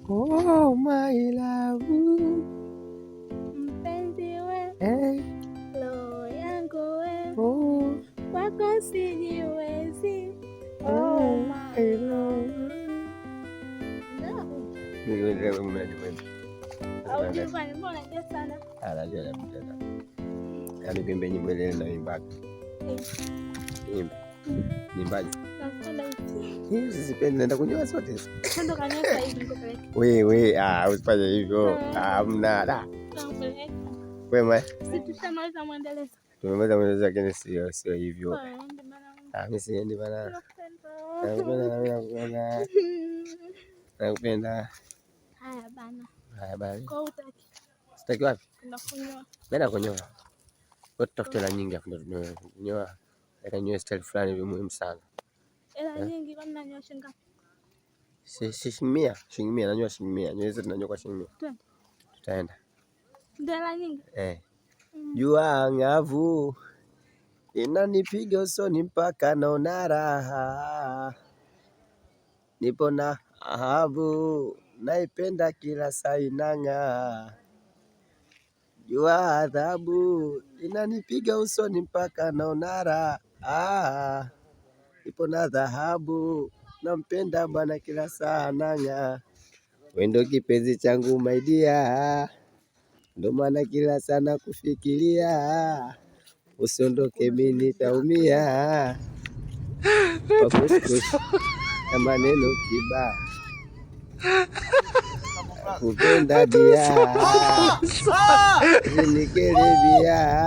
Oh my love, mpenzi we, roho yangu we, wako sijiwezi. Oh my love. Niimbe nyimbo ile naimba. Nimbaje? Hizi sipendi, naenda kunyoa zote. Wewe usifanye hivyo. Hamna. Wewe tushamaliza muendelezo. Tumemaliza muendelezo, lakini sio hivyo. Mimi siendi bana. Nakupenda. Haya bana. Kwa utaki. Sitaki wapi? Nenda kunyoa. Wewe tutafuta hela nyingi afu ndio tunyoa. Nyoa style fulani hivi muhimu sana. Hela nyingi kwa nini nanyoa shilingi ngapi? Shilingi 100, nanyoa shilingi 100. Nywele zetu nanyoa kwa shilingi 100. Tutaenda. Ndio hela nyingi? Jua ngavu inanipiga usoni mpaka naona raha. Nipo na habu naipenda kila saa inang'aa. Jua adhabu inanipiga usoni mpaka naona raha. Nipo na dhahabu nampenda bwana kila saa anang'aa. Wewe ndo kipenzi changu my dear, ndo maana kila sana kufikiria. Usiondoke mimi nitaumia. Na maneno kibao kupenda dia, nikelebia.